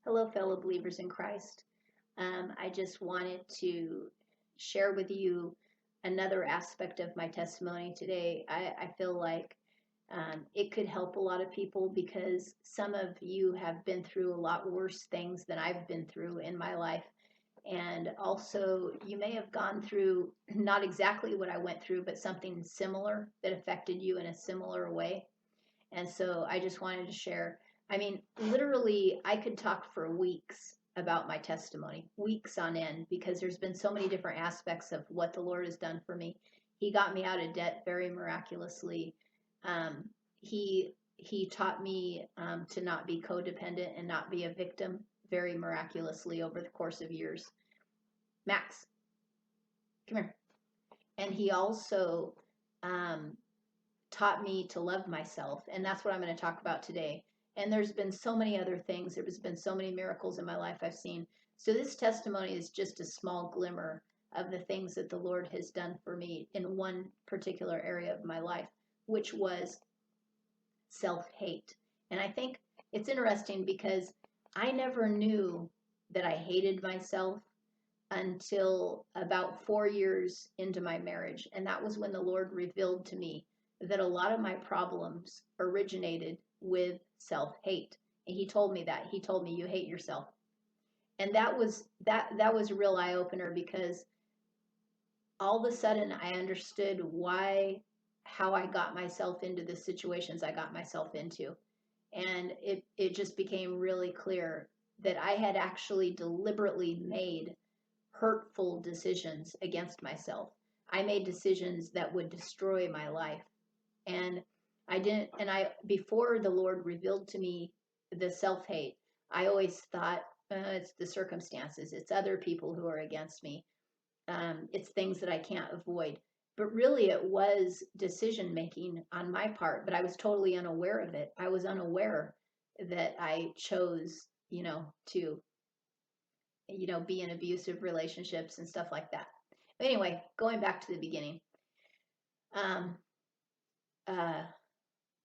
Hello, fellow believers in Christ. I just wanted to share with you another aspect of my testimony today. I feel like it could help a lot of people because some of you have been through a lot worse things than I've been through in my life. And also, you may have gone through not exactly what I went through, but something similar that affected you in a similar way. And so I just wanted to share. I mean, literally, I could talk for weeks about my testimony, weeks on end, because there's been so many different aspects of what the Lord has done for me. He got me out of debt very miraculously. Um, he taught me to not be codependent and not be a victim very miraculously over the course of years. Max, come here. And he also um, taught me to love myself. And that's what I'm going to talk about today. And there's been so many other things. There's been so many miracles in my life I've seen. So this testimony is just a small glimmer of the things that the Lord has done for me in one particular area of my life, which was self-hate. And I think it's interesting because I never knew that I hated myself until about 4 years into my marriage. And that was when the Lord revealed to me that a lot of my problems originated with self hate. And He told me that. He told me, you hate yourself. And that was a real eye opener because all of a sudden I understood how I got myself into the situations I got myself into. And it just became really clear that I had actually deliberately made hurtful decisions against myself. I made decisions that would destroy my life. And before the Lord revealed to me the self hate, I always thought, it's the circumstances, it's other people who are against me, it's things that I can't avoid. But really, it was decision making on my part, but I was totally unaware of it. I was unaware that I chose, to be in abusive relationships and stuff like that. Anyway, going back to the beginning, um, uh,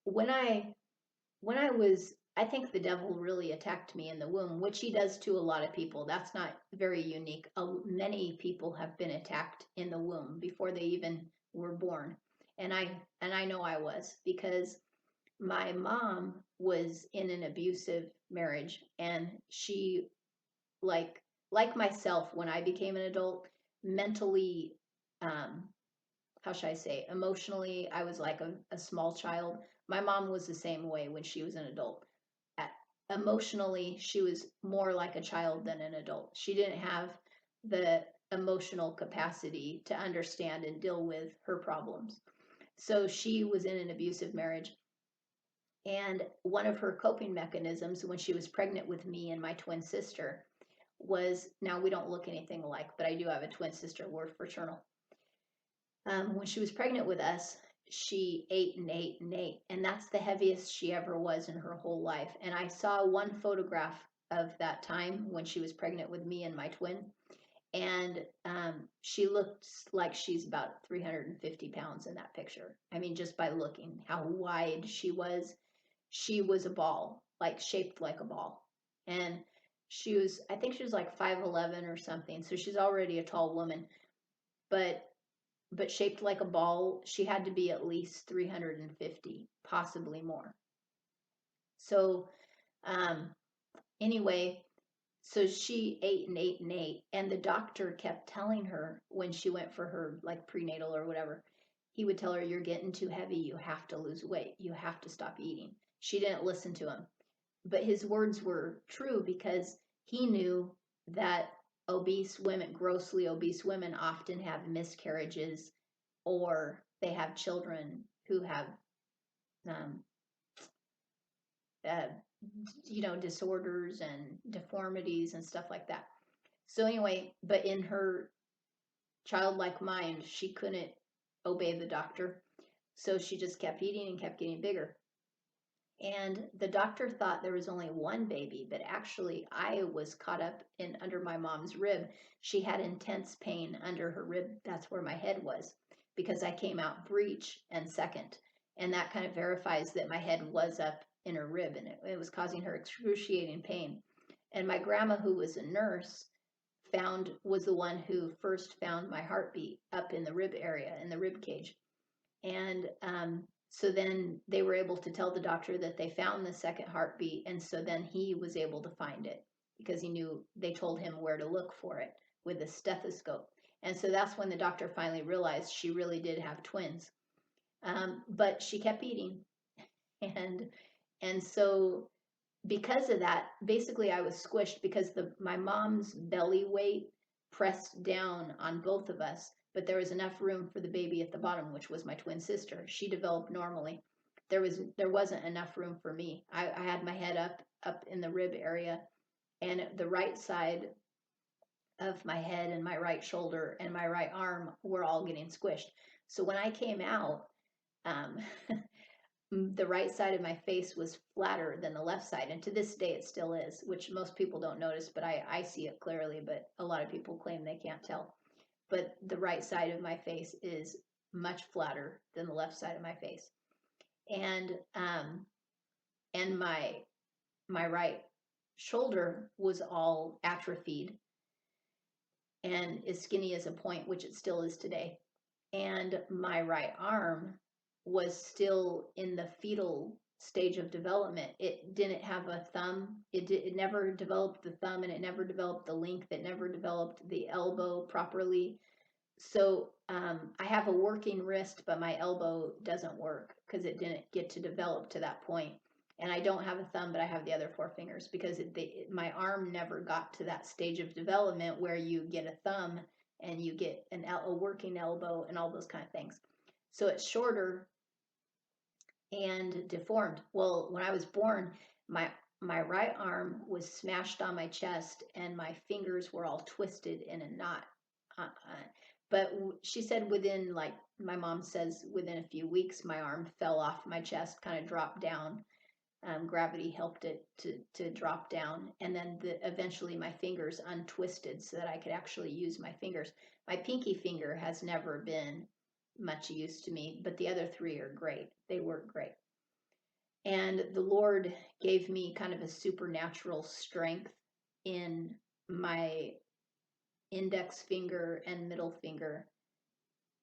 when I was, I think the devil really attacked me in the womb, which he does to a lot of people. That's not very unique. Many people have been attacked in the womb before they even were born, and I know I was because my mom was in an abusive marriage, and she like like myself when I became an adult, mentally, um, how should I say, emotionally, I was like a small child. My mom was the same way when she was an adult. Emotionally, she was more like a child than an adult. She didn't have the emotional capacity to understand and deal with her problems. So she was in an abusive marriage. And one of her coping mechanisms when she was pregnant with me and my twin sister was, now we don't look anything alike, but I do have a twin sister. We're fraternal. When she was pregnant with us, she ate and ate and ate, and that's the heaviest she ever was in her whole life. And I saw one photograph of that time when she was pregnant with me and my twin, and she looked like she's about 350 pounds in that picture. I mean, just by looking how wide she was a ball, like shaped like a ball. And I think she was like 5'11" or something, so she's already a tall woman, but shaped like a ball, she had to be at least 350, possibly more. So, um, anyway, so she ate and ate and ate, and the doctor kept telling her when she went for her like prenatal or whatever, he would tell her, "You're getting too heavy. You have to lose weight. You have to stop eating." She didn't listen to him, but his words were true because he knew that grossly obese women often have miscarriages, or they have children who have, um, uh, disorders and deformities and stuff like that. So anyway, but in her childlike mind, she couldn't obey the doctor. So she just kept eating and kept getting bigger. And the doctor thought there was only one baby, but actually I was caught up in under my mom's rib. She had intense pain under her rib. That's where my head was because I came out breech and second. And that kind of verifies that my head was up in her rib, and it was causing her excruciating pain. And my grandma, who was a nurse, was the one who first found my heartbeat up in the rib area, in the rib cage. And so then they were able to tell the doctor that they found the second heartbeat. And so then he was able to find it because he knew they told him where to look for it with a stethoscope. And so that's when the doctor finally realized she really did have twins. But she kept eating. And so because of that, basically I was squished because my mom's belly weight pressed down on both of us, but there was enough room for the baby at the bottom, which was my twin sister. She developed normally. There wasn't enough room for me. I had my head up in the rib area, and the right side of my head and my right shoulder and my right arm were all getting squished. So when I came out, um, the right side of my face was flatter than the left side. And to this day, it still is, which most people don't notice, but I see it clearly. But a lot of people claim they can't tell. But the right side of my face is much flatter than the left side of my face. And my right shoulder was all atrophied and as skinny as a point, which it still is today. And my right arm was still in the fetal stage of development. It didn't have a thumb. It never developed the thumb, and it never developed the length. It never developed the elbow properly. So I have a working wrist, but my elbow doesn't work because it didn't get to develop to that point. And I don't have a thumb, but I have the other four fingers because my arm never got to that stage of development where you get a thumb and you get a working elbow and all those kind of things. So it's shorter and deformed. Well, when I was born, my right arm was smashed on my chest and my fingers were all twisted in a knot. But she said within, like my mom says, within a few weeks, my arm fell off my chest, kind of dropped down. Gravity helped it to drop down. And then eventually my fingers untwisted so that I could actually use my fingers. My pinky finger has never been much use to me, but the other three are great. They work great. And the Lord gave me kind of a supernatural strength in my index finger and middle finger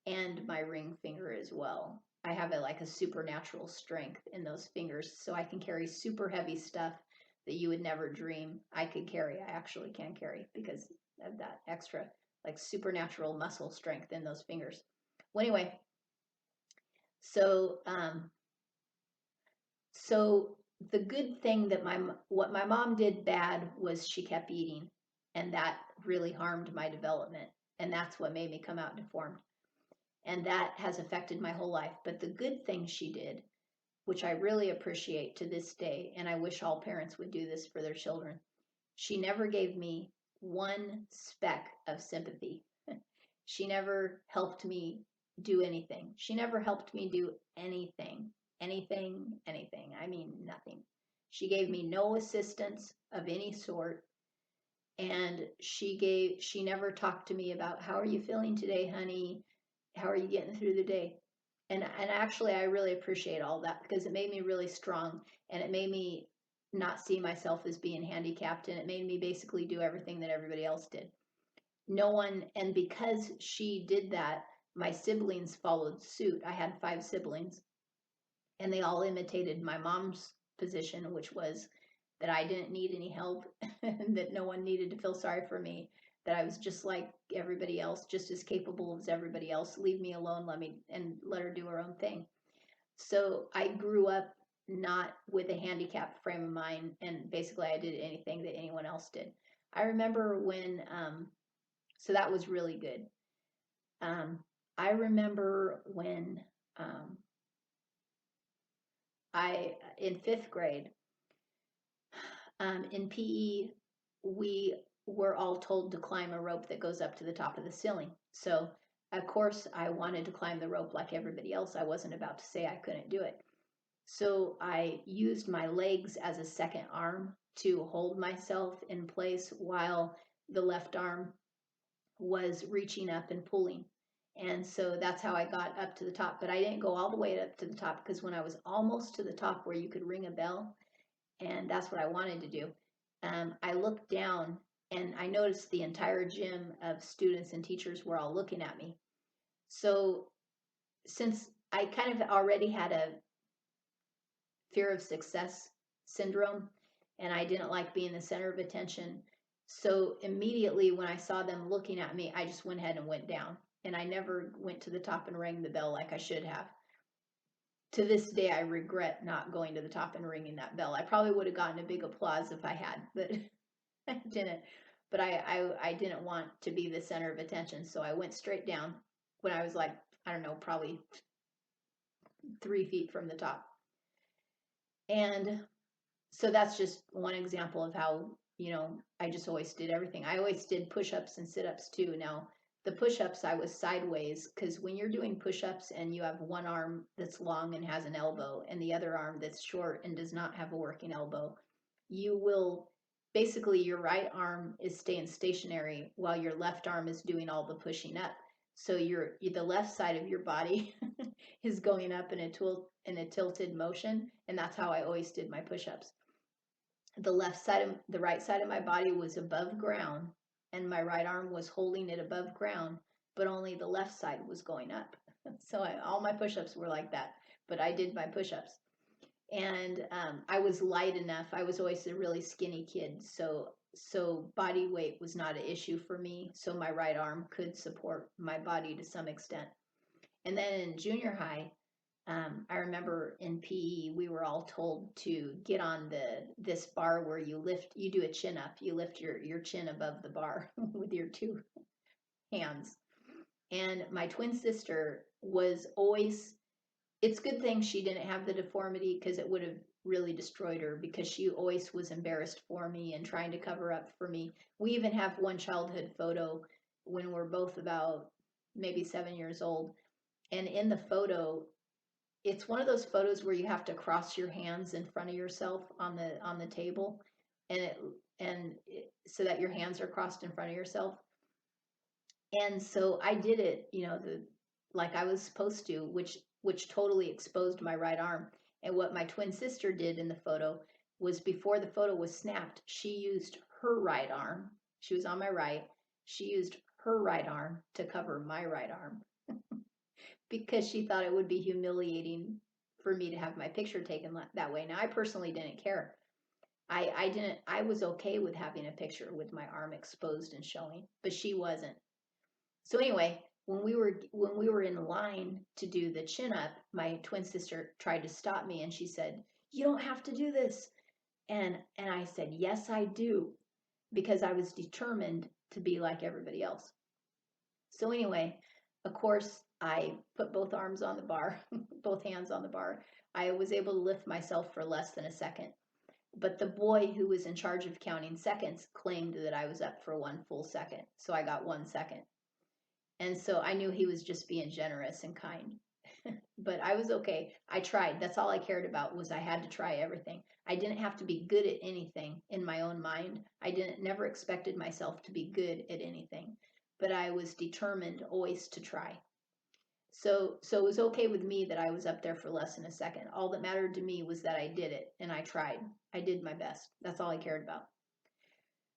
and my ring finger as well. I have like a supernatural strength in those fingers, so I can carry super heavy stuff that you would never dream I could carry. I actually can carry because of that extra like supernatural muscle strength in those fingers. Well, anyway, so so the good thing that what my mom did bad was she kept eating, and that really harmed my development, and that's what made me come out deformed. And that has affected my whole life. But the good thing she did, which I really appreciate to this day, and I wish all parents would do this for their children, she never gave me one speck of sympathy. She never helped me do anything. She never helped me do anything. Anything. I mean, nothing. She gave me no assistance of any sort. And she never talked to me about, how are you feeling today, honey? How are you getting through the day? And actually I really appreciate all that because it made me really strong, and it made me not see myself as being handicapped, and it made me basically do everything that everybody else did. No one, and because she did that, my siblings followed suit. I had 5 siblings, and they all imitated my mom's position, which was that I didn't need any help, and that no one needed to feel sorry for me, that I was just like everybody else, just as capable as everybody else. Leave me alone, let her do her own thing. So I grew up not with a handicapped frame of mind, and basically I did anything that anyone else did. I remember when, so that was really good. I remember when in 5th grade, in PE, we were all told to climb a rope that goes up to the top of the ceiling. So, of course, I wanted to climb the rope like everybody else. I wasn't about to say I couldn't do it. So I used my legs as a second arm to hold myself in place while the left arm was reaching up and pulling. And so that's how I got up to the top. But I didn't go all the way up to the top, because when I was almost to the top where you could ring a bell, and that's what I wanted to do, I looked down and I noticed the entire gym of students and teachers were all looking at me. So since I kind of already had a fear of success syndrome and I didn't like being the center of attention, so immediately when I saw them looking at me, I just went ahead and went down. And I never went to the top and rang the bell like I should have. To this day, I regret not going to the top and ringing that bell. I probably would have gotten a big applause if I had, but I didn't. But I didn't want to be the center of attention, so I went straight down when I was like, I don't know, probably 3 feet from the top. And so that's just one example of how, I just always did everything. I always did push-ups and sit-ups too. Now, the push-ups, I was sideways because when you're doing push-ups and you have one arm that's long and has an elbow and the other arm that's short and does not have a working elbow, you will basically your right arm is staying stationary while your left arm is doing all the pushing up. So the left side of your body is going up in a tilted motion, and that's how I always did my push-ups. The right side of my body was above ground, and my right arm was holding it above ground, but only the left side was going up. So all my push-ups were like that, but I did my push-ups. And I was light enough. I was always a really skinny kid, so body weight was not an issue for me. So my right arm could support my body to some extent. And then in junior high, I remember in PE we were all told to get on this bar where you do a chin up, you lift your chin above the bar with your two hands. And my twin sister was always, it's a good thing she didn't have the deformity because it would have really destroyed her, because she always was embarrassed for me and trying to cover up for me. We even have one childhood photo when we're both about maybe 7 years old. And in the photo, it's one of those photos where you have to cross your hands in front of yourself on the table, so that your hands are crossed in front of yourself. And so I did it, like I was supposed to, which totally exposed my right arm. And what my twin sister did in the photo was, before the photo was snapped, she used her right arm. She was on my right. She used her right arm to cover my right arm because she thought it would be humiliating for me to have my picture taken that way. Now, I personally didn't care. I was okay with having a picture with my arm exposed and showing, but she wasn't. So anyway, when we were in line to do the chin up, my twin sister tried to stop me and she said, "You don't have to do this." And I said, "Yes, I do," because I was determined to be like everybody else. So anyway, of course, I put both arms on the bar, both hands on the bar. I was able to lift myself for less than a second. But the boy who was in charge of counting seconds claimed that I was up for 1 full second. So I got 1 second. And so I knew he was just being generous and kind. But I was okay. I tried. That's all I cared about, was I had to try everything. I didn't have to be good at anything in my own mind. I never expected myself to be good at anything, but I was determined always to try. So it was okay with me that I was up there for less than a second. All that mattered to me was that I did it and I tried. I did my best. That's all I cared about.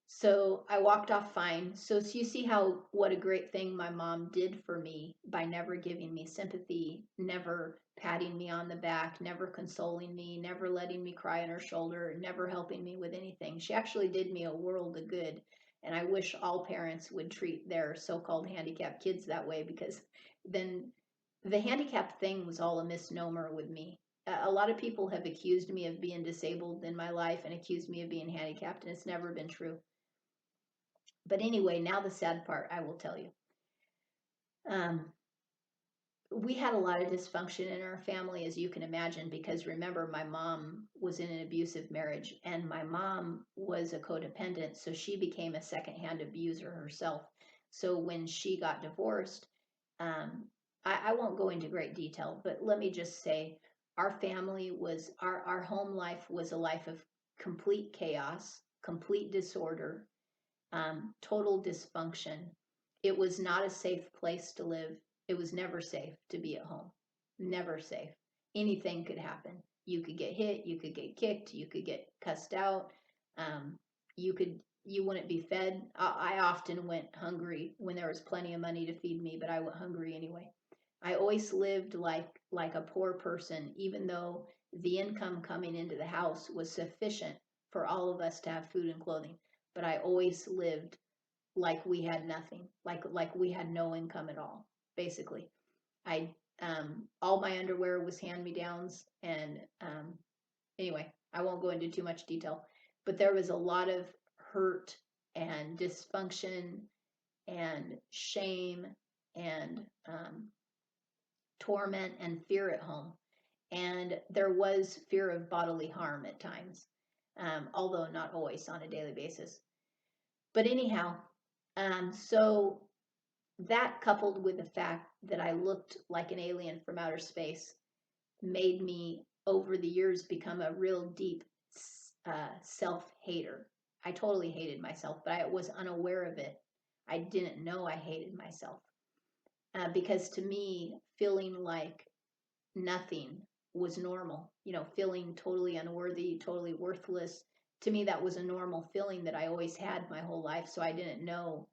So I walked off fine. So you see what a great thing my mom did for me by never giving me sympathy, never patting me on the back, never consoling me, never letting me cry on her shoulder, never helping me with anything. She actually did me a world of good. And I wish all parents would treat their so-called handicapped kids that way, because then the handicapped thing was all a misnomer with me. A lot of people have accused me of being disabled in my life and accused me of being handicapped, and it's never been true. But anyway, now the sad part, I will tell you. We had a lot of dysfunction in our family, as you can imagine, because remember, my mom was in an abusive marriage and my mom was a codependent, so she became a secondhand abuser herself. So when she got divorced, I won't go into great detail, but let me just say our family was, our home life was a life of complete chaos, complete disorder, total dysfunction. It was not a safe place to live. It was never safe to be at home. Never safe. Anything could happen. You could get hit, you could get kicked, you could get cussed out. you wouldn't be fed. I often went hungry when there was plenty of money to feed me, but I went hungry anyway. I always lived like a poor person, even though the income coming into the house was sufficient for all of us to have food and clothing. But I always lived like we had nothing, like we had no income at all. Basically, I all my underwear was hand me downs, and anyway, I won't go into too much detail, but there was a lot of hurt and dysfunction and shame and torment and fear at home. And there was fear of bodily harm at times, although not always on a daily basis. But anyhow, so that coupled with the fact that I looked like an alien from outer space made me, over the years, become a real deep self-hater. I totally hated myself, but I was unaware of it. I didn't know I hated myself. Because to me, feeling like nothing was normal. Feeling totally unworthy, totally worthless. To me, that was a normal feeling that I always had my whole life. So I didn't know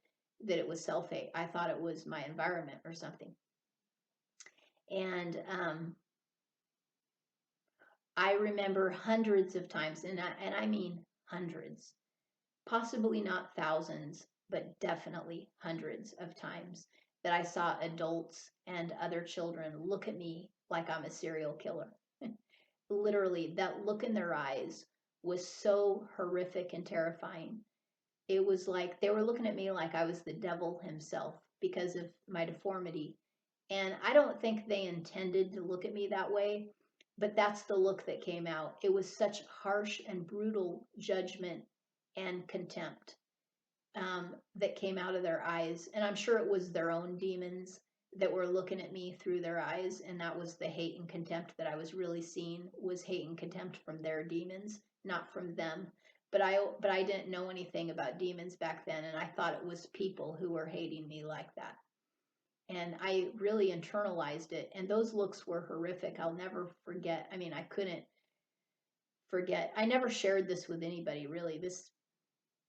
that it was self-hate. I thought it was my environment or something. And I remember hundreds of times, and I mean hundreds, possibly not thousands, but definitely hundreds of times that I saw adults and other children look at me like I'm a serial killer. Literally, that look in their eyes was so horrific and terrifying. It was like they were looking at me like I was the devil himself because of my deformity. And I don't think they intended to look at me that way, but that's the look that came out. It was such harsh and brutal judgment and contempt that came out of their eyes. And I'm sure it was their own demons that were looking at me through their eyes. And that was the hate and contempt that I was really seeing, was hate and contempt from their demons, not from them. But I didn't know anything about demons back then, and I thought it was people who were hating me like that. And I really internalized it. And those looks were horrific. I'll never forget. I mean, I couldn't forget. I never shared this with anybody, really. This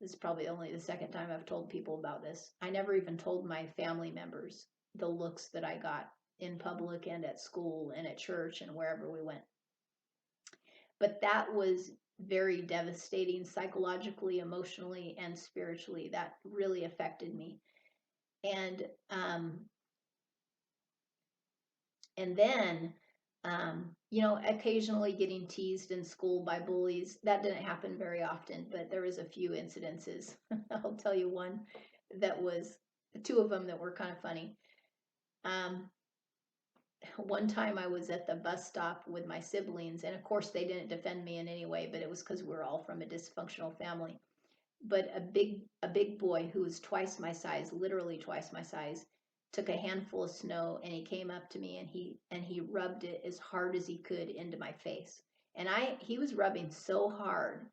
is probably only the second time I've told people about this. I never even told my family members the looks that I got in public and at school and at church and wherever we went. But that was very devastating psychologically, emotionally, and spiritually. That really affected me. And then occasionally getting teased in school by bullies. That didn't happen very often, but there was a few incidences. I'll tell you one that was, two of them that were kind of funny. One time I was at the bus stop with my siblings, and of course they didn't defend me in any way, but it was because we're all from a dysfunctional family. But a big boy who was twice my size, literally twice my size, took a handful of snow and he came up to me and he rubbed it as hard as he could into my face. And he was rubbing so hard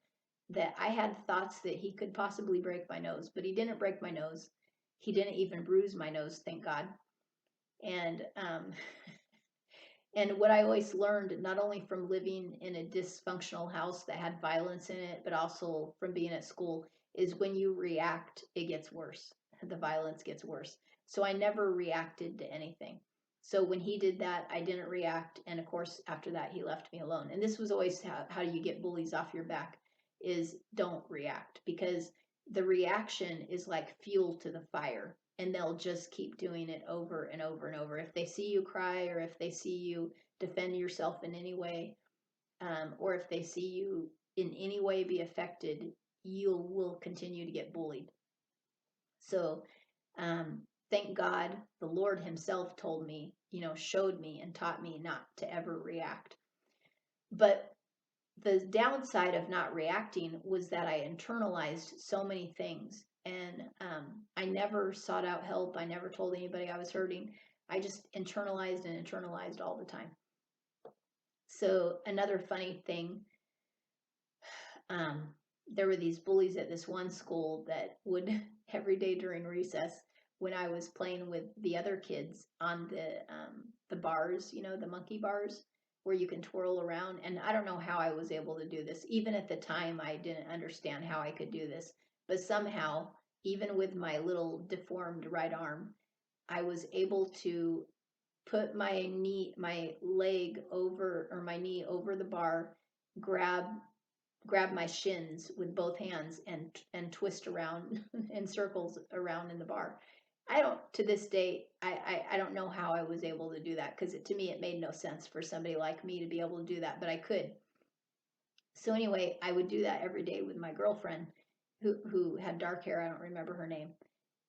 that I had thoughts that he could possibly break my nose, but he didn't break my nose. He didn't even bruise my nose, thank God. And and what I always learned, not only from living in a dysfunctional house that had violence in it, but also from being at school, is when you react, it gets worse. The violence gets worse. So I never reacted to anything. So when he did that, I didn't react. And of course, after that, he left me alone. And this was always how you get bullies off your back, is don't react, because the reaction is like fuel to the fire, and they'll just keep doing it over and over and over. If they see you cry, or if they see you defend yourself in any way, or if they see you in any way be affected, you will continue to get bullied. So thank God the Lord himself told me, showed me and taught me not to ever react. But the downside of not reacting was that I internalized so many things, and I never sought out help. I never told anybody I was hurting. I just internalized and internalized all the time. So another funny thing, there were these bullies at this one school that would every day during recess, when I was playing with the other kids on the bars, the monkey bars, where you can twirl around. And I don't know how I was able to do this. Even at the time, I didn't understand how I could do this. But somehow, even with my little deformed right arm, I was able to put my leg over, or my knee over the bar, grab my shins with both hands and twist around in circles around in the bar. I don't, to this day, I don't know how I was able to do that, because to me it made no sense for somebody like me to be able to do that, but I could. So anyway, I would do that every day with my girlfriend who had dark hair. I don't remember her name.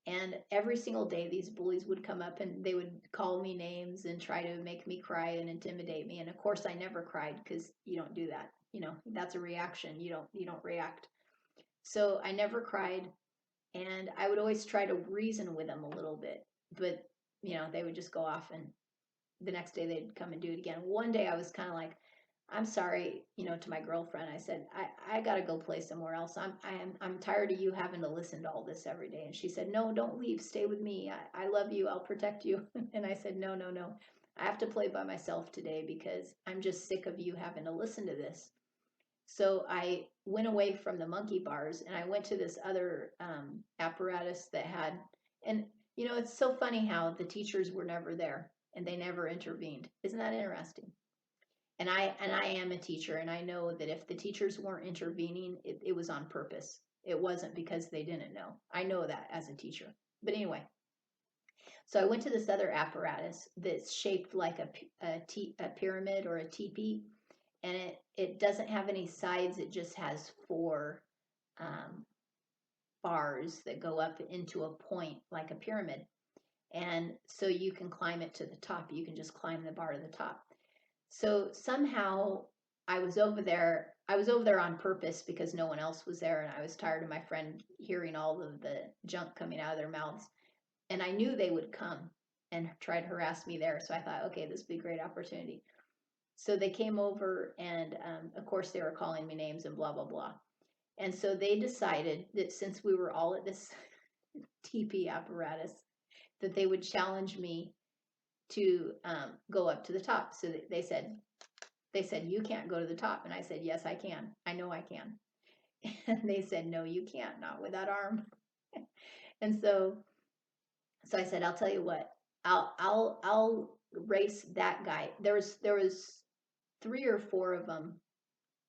And every single day, these bullies would come up and they would call me names and try to make me cry and intimidate me. And of course, I never cried, because you don't do that. That's a reaction. You don't react. So I never cried, and I would always try to reason with them a little bit, but they would just go off, and the next day they'd come and do it again. One day I was kind of like, I'm sorry, to my girlfriend. I said, I gotta go play somewhere else. I'm tired of you having to listen to all this every day. And she said, no, don't leave. Stay with me. I love you. I'll protect you. And I said, no, no, no. I have to play by myself today, because I'm just sick of you having to listen to this. So I went away from the monkey bars, and I went to this other apparatus that had, and it's so funny how the teachers were never there and they never intervened. Isn't that interesting? And I am a teacher, and I know that if the teachers weren't intervening, it was on purpose. It wasn't because they didn't know. I know that as a teacher. But anyway, so I went to this other apparatus that's shaped like a pyramid or a teepee, and it doesn't have any sides. It just has four um, bars that go up into a point like a pyramid. And so you can climb it to the top. You can just climb the bar to the top. So somehow I was over there. I was over there on purpose because no one else was there, and I was tired of my friend hearing all of the junk coming out of their mouths. And I knew they would come and try to harass me there. So I thought, okay, this would be a great opportunity. So they came over, and of course they were calling me names and blah, blah, blah. And so they decided that since we were all at this TP apparatus, that they would challenge me to go up to the top. So they said, you can't go to the top. And I said, yes, I can. I know I can. And they said, no, you can't, not with that arm. And so I said, I'll tell you what, I'll race that guy. There was 3 or 4 of them,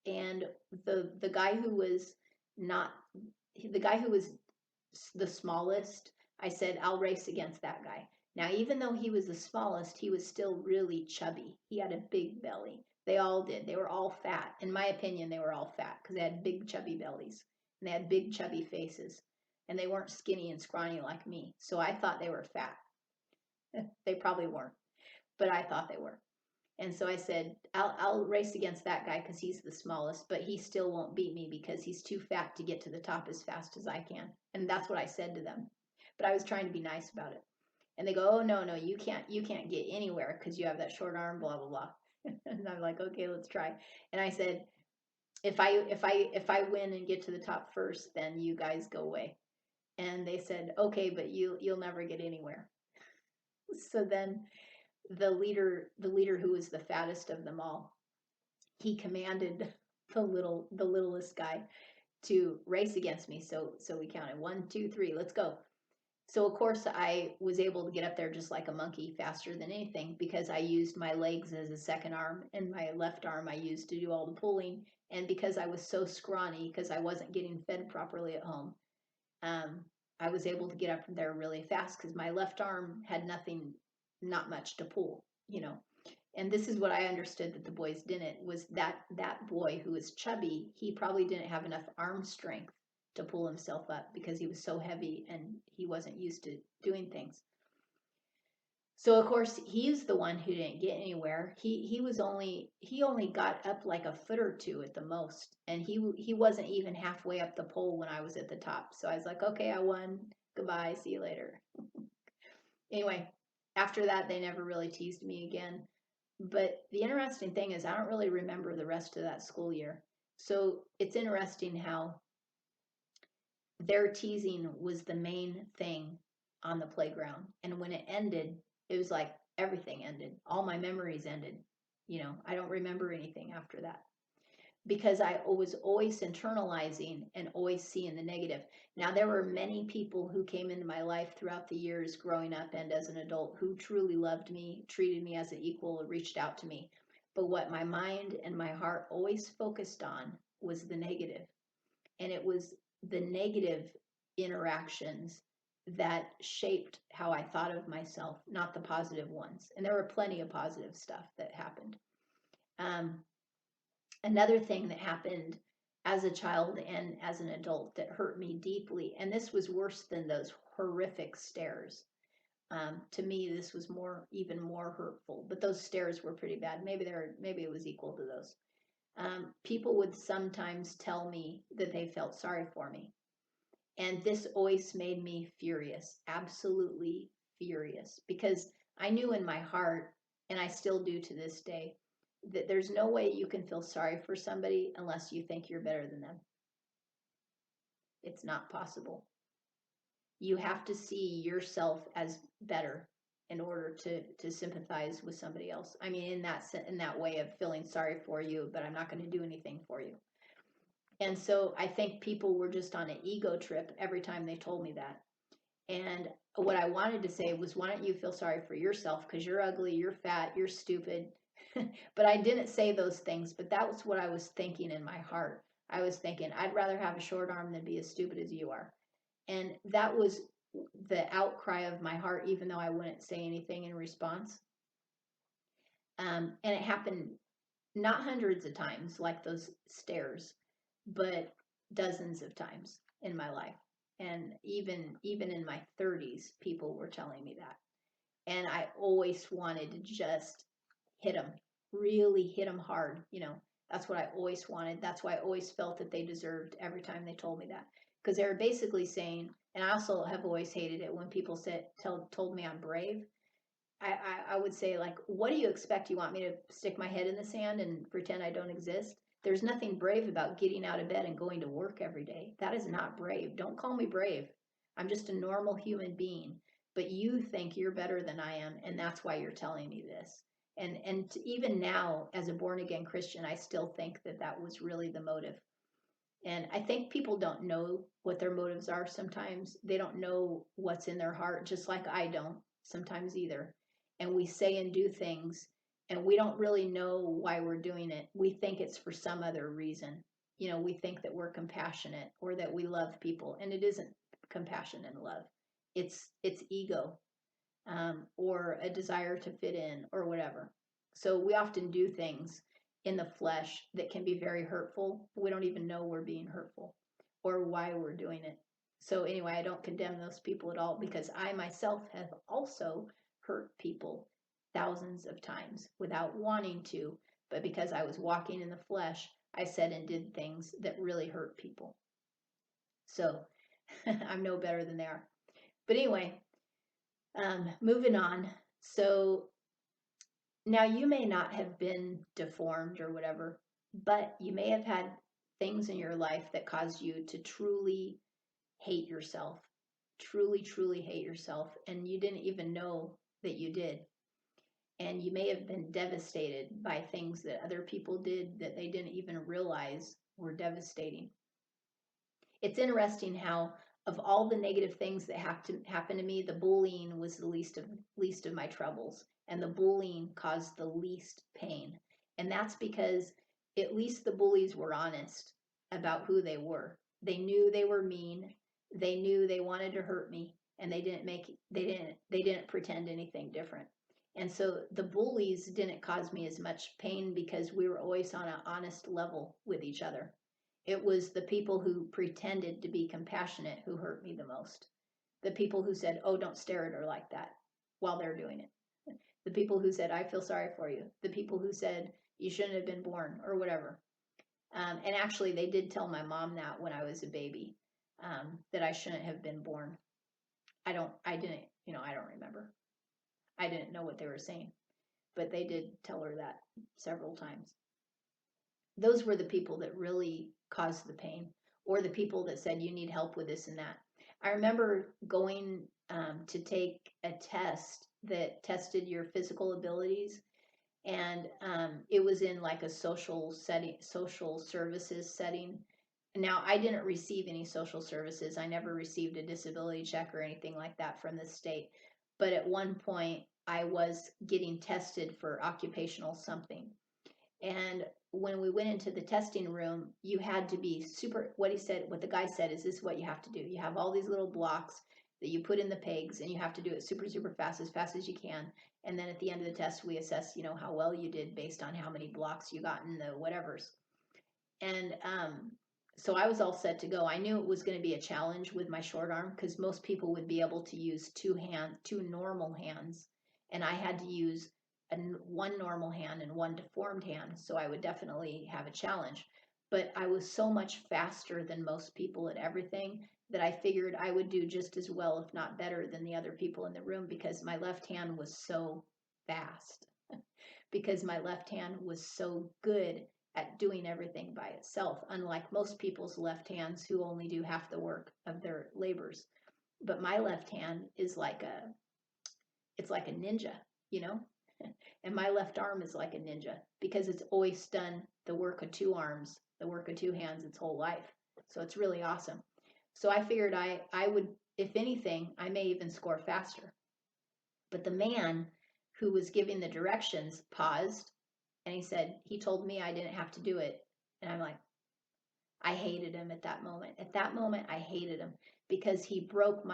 and the guy who was not the guy who was the smallest, I said, I'll race against that guy. Now, even though he was the smallest, he was still really chubby. He had a big belly. They all did. They were all fat. In my opinion, they were all fat because they had big chubby bellies and they had big chubby faces, and they weren't skinny and scrawny like me. So I thought they were fat. They probably weren't, but I thought they were. And so I said, I'll race against that guy because he's the smallest, but he still won't beat me because he's too fat to get to the top as fast as I can. And that's what I said to them. But I was trying to be nice about it. And they go, oh, no, you can't get anywhere because you have that short arm, blah, blah, blah. And I'm like, okay, let's try. And I said, if I win and get to the top first, then you guys go away. And they said, okay, but you'll never get anywhere. So then the leader who was the fattest of them all, he commanded the littlest guy to race against me. So we counted 1, 2, 3, let's go. So of course I was able to get up there just like a monkey, faster than anything, because I used my legs as a second arm, and my left arm I used to do all the pulling. And because I was so scrawny, because I wasn't getting fed properly at home, I was able to get up there really fast because my left arm had not much to pull. And this is what I understood that the boys didn't, was that boy who was chubby, he probably didn't have enough arm strength to pull himself up because he was so heavy and he wasn't used to doing things. So of course he's the one who didn't get anywhere. He only got up like a foot or 2 at the most, and he wasn't even halfway up the pole when I was at the top. So I was like, okay, I won. Goodbye. See you later. Anyway, after that they never really teased me again. But the interesting thing is I don't really remember the rest of that school year. So it's interesting how their teasing was the main thing on the playground. And when it ended, it was like everything ended. All my memories ended. I don't remember anything after that because I was always internalizing and always seeing the negative. Now, there were many people who came into my life throughout the years growing up and as an adult who truly loved me, treated me as an equal, reached out to me. But what my mind and my heart always focused on was the negative. And it was the negative interactions that shaped how I thought of myself, not the positive ones. And there were plenty of positive stuff that happened. Um, Another thing that happened as a child and as an adult that hurt me deeply, and this was worse than those horrific stares. To me, this was even more hurtful. But those stares were pretty bad. Maybe it was equal to those. People would sometimes tell me that they felt sorry for me, and this always made me furious, absolutely furious, because I knew in my heart, and I still do to this day, that there's no way you can feel sorry for somebody unless you think you're better than them. It's not possible. You have to see yourself as better in order to sympathize with somebody else. I mean, in that way of feeling sorry for you, but I'm not going to do anything for you. And so I think people were just on an ego trip every time they told me that. And what I wanted to say was, why don't you feel sorry for yourself? Because you're ugly, you're fat, you're stupid. But I didn't say those things, but that was what I was thinking in my heart. I was thinking, I'd rather have a short arm than be as stupid as you are. And that was the outcry of my heart, even though I wouldn't say anything in response. And it happened not hundreds of times like those stares, but dozens of times in my life. And even in my 30s, people were telling me that. And I always wanted to just hit them, really hit them hard. That's what I always wanted. That's why I always felt that they deserved every time they told me that. Because they were basically saying, and I also have always hated it when people told me I'm brave. I would say, like, what do you expect? You want me to stick my head in the sand and pretend I don't exist? There's nothing brave about getting out of bed and going to work every day. That is not brave. Don't call me brave. I'm just a normal human being. But you think you're better than I am, and that's why you're telling me this. And even now, as a born again Christian, I still think that that was really the motive. And I think people don't know what their motives are sometimes. They don't know what's in their heart, just like I don't sometimes either. And we say and do things, and we don't really know why we're doing it. We think it's for some other reason. We think that we're compassionate or that we love people, and it isn't compassion and love. It's ego, or a desire to fit in or whatever. So we often do things in the flesh that can be very hurtful. We don't even know we're being hurtful or why we're doing it. So anyway, I don't condemn those people at all, because I myself have also hurt people thousands of times without wanting to, but because I was walking in the flesh, I said and did things that really hurt people. So I'm no better than they are. But anyway, moving on. So now you may not have been deformed or whatever, but you may have had things in your life that caused you to truly hate yourself, truly, truly hate yourself, and you didn't even know that you did. And you may have been devastated by things that other people did that they didn't even realize were devastating. It's interesting how, of all the negative things that happened to me, the bullying was the least of my troubles, and the bullying caused the least pain. And that's because at least the bullies were honest about who they were. They knew they were mean. They knew they wanted to hurt me, and they didn't pretend anything different. And so the bullies didn't cause me as much pain because we were always on an honest level with each other. It was the people who pretended to be compassionate who hurt me the most. The people who said, oh, don't stare at her like that while they're doing it. The people who said, I feel sorry for you. The people who said, you shouldn't have been born or whatever. And actually, they did tell my mom that when I was a baby, that I shouldn't have been born. I don't remember. I didn't know what they were saying, but they did tell her that several times. Those were the people that really caused the pain, or the people that said you need help with this and that. I remember going to take a test that tested your physical abilities, And it was in like a social setting, social services setting. Now, I didn't receive any social services. I never received a disability check or anything like that from the state. But at one point, I was getting tested for occupational something. And when we went into the testing room, you had to be super, what he said, what the guy said is, this is what you have to do. You have all these little blocks that you put in the pegs, and you have to do it super, super fast as you can. And then at the end of the test, we assess, how well you did based on how many blocks you got in the whatevers. And so I was all set to go. I knew it was going to be a challenge with my short arm because most people would be able to use two normal hands, and I had to use one normal hand and one deformed hand. So I would definitely have a challenge. But I was so much faster than most people at everything that I figured I would do just as well, if not better, than the other people in the room because my left hand was so fast, because my left hand was so good at doing everything by itself, unlike most people's left hands who only do half the work of their labors. But my left hand is it's like a ninja, you know? And my left arm is like a ninja because it's always done the work of two arms, the work of two hands its whole life. So it's really awesome. So I figured I would, if anything, I may even score faster. But the man who was giving the directions paused and he said, he told me I didn't have to do it. And I'm like, I hated him at that moment. At that moment, I hated him because he broke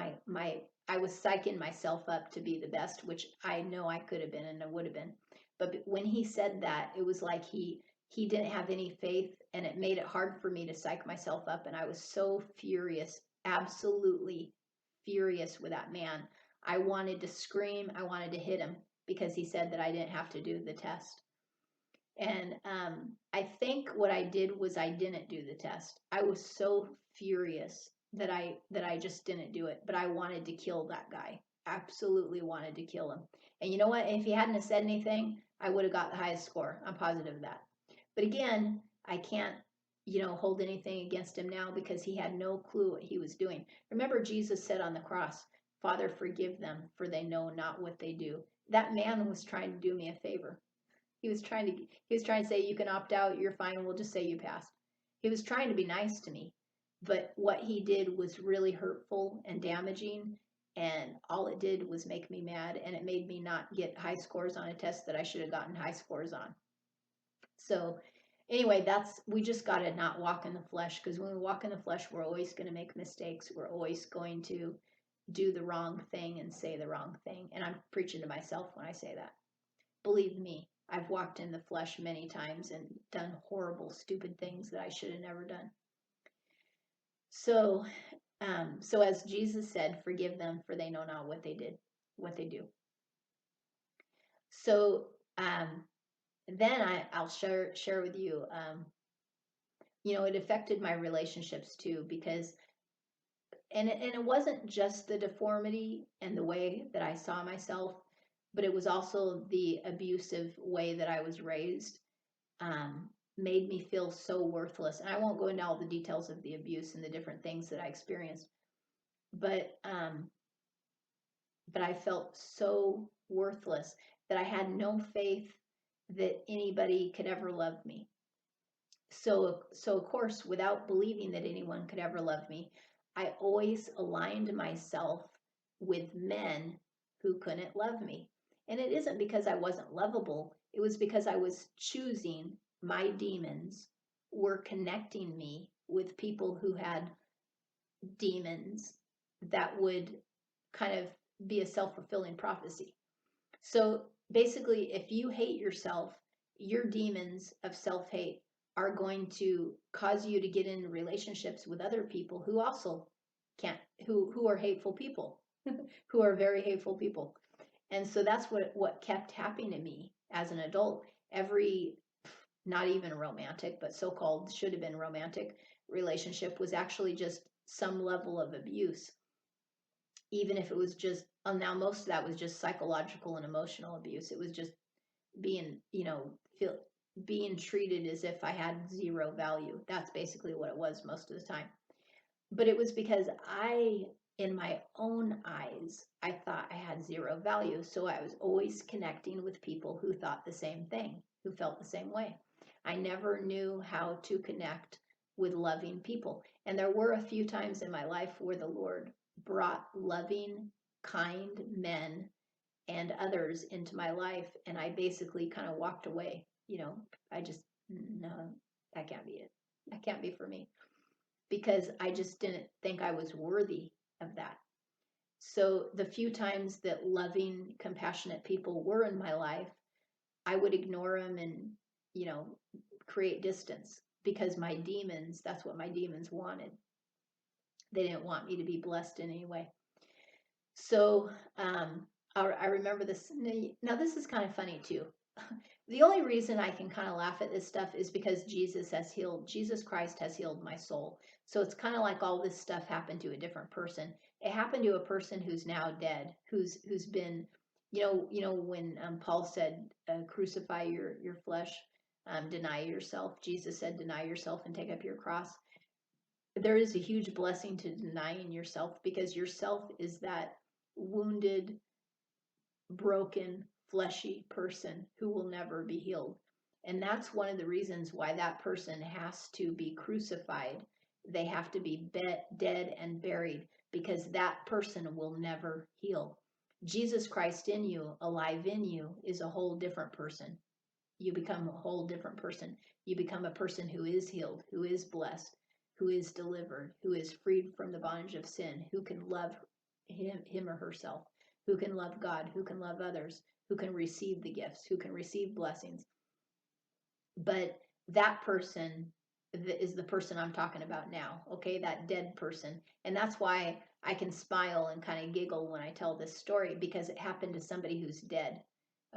I was psyching myself up to be the best, which I know I could have been and I would have been. But when he said that, it was like he didn't have any faith, and it made it hard for me to psych myself up. And I was so furious, absolutely furious with that man. I wanted to scream. I wanted to hit him because he said that I didn't have to do the test. And I think what I did was I didn't do the test. I was so furious that I just didn't do it. But I wanted to kill that guy. Absolutely wanted to kill him. And you know what? If he hadn't have said anything, I would have got the highest score. I'm positive of that. But again, I can't, hold anything against him now because he had no clue what he was doing. Remember, Jesus said on the cross, Father, forgive them, for they know not what they do. That man was trying to do me a favor. He was trying to say, you can opt out, you're fine, we'll just say you passed. He was trying to be nice to me, but what he did was really hurtful and damaging, and all it did was make me mad, and it made me not get high scores on a test that I should have gotten high scores on. So anyway, we just got to not walk in the flesh, because when we walk in the flesh, we're always going to make mistakes. We're always going to do the wrong thing and say the wrong thing. And I'm preaching to myself when I say that. Believe me, I've walked in the flesh many times and done horrible, stupid things that I should have never done. So, so as Jesus said, forgive them, for they know not what they do. So, then I'll share with you. It affected my relationships too, because, and it wasn't just the deformity and the way that I saw myself, but it was also the abusive way that I was raised. Made me feel so worthless. And I won't go into all the details of the abuse and the different things that I experienced, but I felt so worthless that I had no faith that anybody could ever love me. So of course, without believing that anyone could ever love me, I always aligned myself with men who couldn't love me. And it isn't because I wasn't lovable, it was because I was choosing, my demons were connecting me with people who had demons that would kind of be a self-fulfilling prophecy. So basically, if you hate yourself, your demons of self-hate are going to cause you to get in relationships with other people who also can't, who are hateful people, who are very hateful people. And so that's what kept happening to me as an adult. Every, not even romantic, but so-called should have been romantic relationship was actually just some level of abuse, even if it was just, now most of that was just psychological and emotional abuse. It was just being, being treated as if I had zero value. That's basically what it was most of the time. But it was because I in my own eyes, I thought I had zero value. So I was always connecting with people who thought the same thing, who felt the same way. I never knew how to connect with loving people. And there were a few times in my life where the Lord brought loving, kind men and others into my life. And I basically kind of walked away. I just, no, that can't be it. That can't be for me, because I just didn't think I was worthy of that. So the few times that loving, compassionate people were in my life, I would ignore them and, you know, create distance, because my demons, that's what my demons wanted. They didn't want me to be blessed in any way. So I remember this. Now, this is kind of funny too. The only reason I can kind of laugh at this stuff is because Jesus Christ has healed my soul. So it's kind of like all this stuff happened to a different person. It happened to a person who's now dead, who's been, when Paul said, crucify your flesh, deny yourself. Jesus said, deny yourself and take up your cross. There is a huge blessing to denying yourself, because yourself is that wounded, broken, fleshy person who will never be healed. And that's one of the reasons why that person has to be crucified. They have to be dead and buried, because that person will never heal. Jesus Christ in you, alive in you, is a whole different person. You become a whole different person. You become a person who is healed, who is blessed, who is delivered, who is freed from the bondage of sin, who can love him or herself, who can love God, who can love others, who can receive the gifts, who can receive blessings. But that person is the person I'm talking about now, okay? That dead person. And that's why I can smile and kind of giggle when I tell this story, because it happened to somebody who's dead,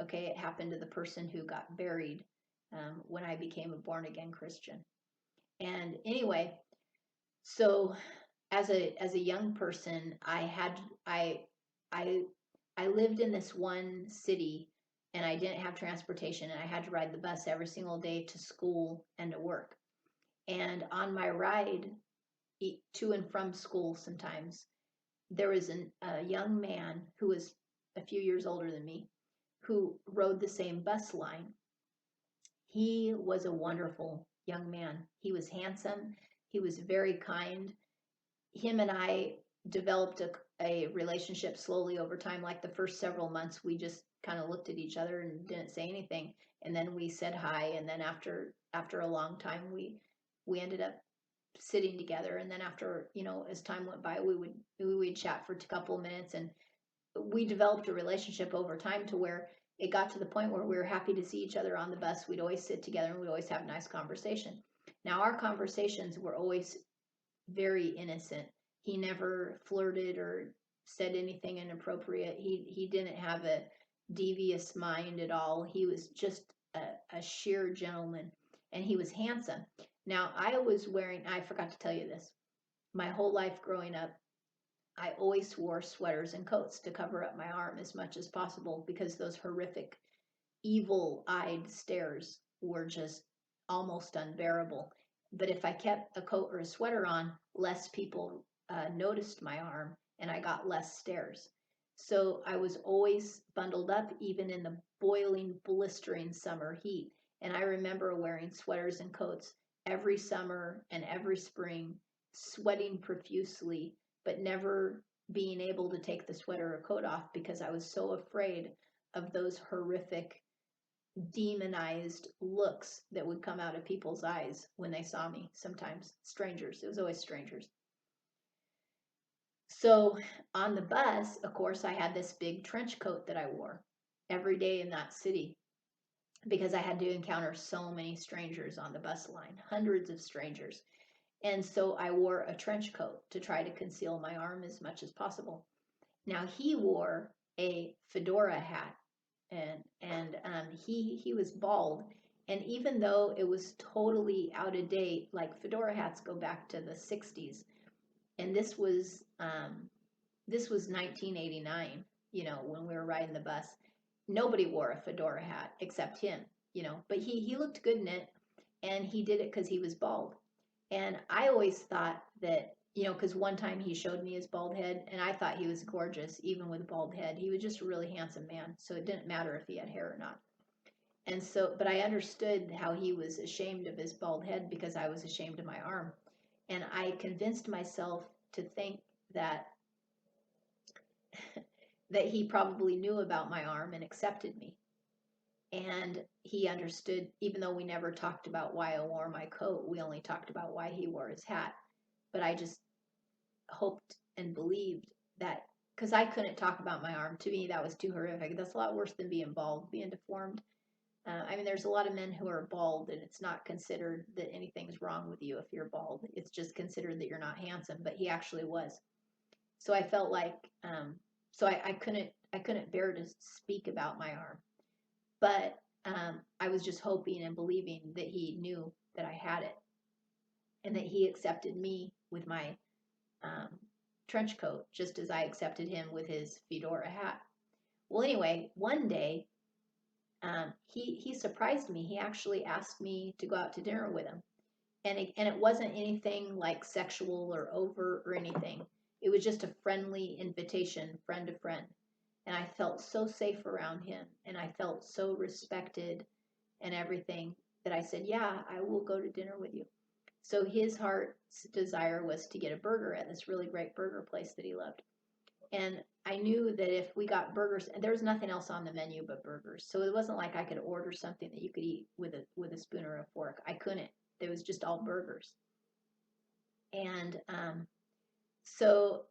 okay? It happened to the person who got buried when I became a born again Christian. And anyway, so as a young person, I lived in this one city, and I didn't have transportation, and I had to ride the bus every single day to school and to work. And on my ride to and from school, sometimes there was a young man who was a few years older than me, who rode the same bus line. He was a wonderful young man. He was handsome. He was very kind. Him and I developed a relationship slowly over time. Like the first several months, we just kind of looked at each other and didn't say anything. And then we said hi. And then after a long time, we ended up sitting together. And then after, as time went by, we would chat for a couple of minutes, and we developed a relationship over time to where it got to the point where we were happy to see each other on the bus. We'd always sit together and we'd always have a nice conversation. Now, our conversations were always very innocent. He never flirted or said anything inappropriate. He didn't have a devious mind at all. He was just a sheer gentleman, and he was handsome. Now, I forgot to tell you this. My whole life growing up, I always wore sweaters and coats to cover up my arm as much as possible, because those horrific, evil-eyed stares were just almost unbearable. But if I kept a coat or a sweater on, less people noticed my arm, and I got less stares. So I was always bundled up, even in the boiling, blistering summer heat. And I remember wearing sweaters and coats every summer and every spring, sweating profusely, but never being able to take the sweater or coat off, because I was so afraid of those horrific, demonized looks that would come out of people's eyes when they saw me. Sometimes strangers. It was always strangers. So on the bus, of course, I had this big trench coat that I wore every day in that city, because I had to encounter so many strangers on the bus line, hundreds of strangers. And so I wore a trench coat to try to conceal my arm as much as possible. Now, he wore a fedora hat, and he was bald. And even though it was totally out of date, like fedora hats go back to the 60s, and this was 1989, when we were riding the bus. Nobody wore a fedora hat except him, but he looked good in it, and he did it because he was bald. And I always thought that because one time he showed me his bald head, and I thought he was gorgeous, even with a bald head. He was just a really handsome man, so it didn't matter if he had hair or not. And so, but I understood how he was ashamed of his bald head because I was ashamed of my arm. And I convinced myself to think that that he probably knew about my arm and accepted me. And he understood, even though we never talked about why I wore my coat, we only talked about why he wore his hat. But I just hoped and believed that, because I couldn't talk about my arm. To me, that was too horrific. That's a lot worse than being bald, being deformed. I mean, there's a lot of men who are bald, and it's not considered that anything's wrong with you if you're bald. It's just considered that you're not handsome. But he actually was. So I felt like, so I couldn't bear to speak about my arm. But I was just hoping and believing that he knew that I had it, and that he accepted me with my trench coat, just as I accepted him with his fedora hat. Well, anyway, one day he surprised me. He actually asked me to go out to dinner with him, and it wasn't anything like sexual or overt or anything. It was just a friendly invitation, friend to friend. And I felt so safe around him, and I felt so respected and everything, that I said, yeah, I will go to dinner with you. So his heart's desire was to get a burger at this really great burger place that he loved. And I knew that if we got burgers, and there was nothing else on the menu but burgers. So it wasn't like I could order something that you could eat with a spoon or a fork. I couldn't. It was just all burgers. And so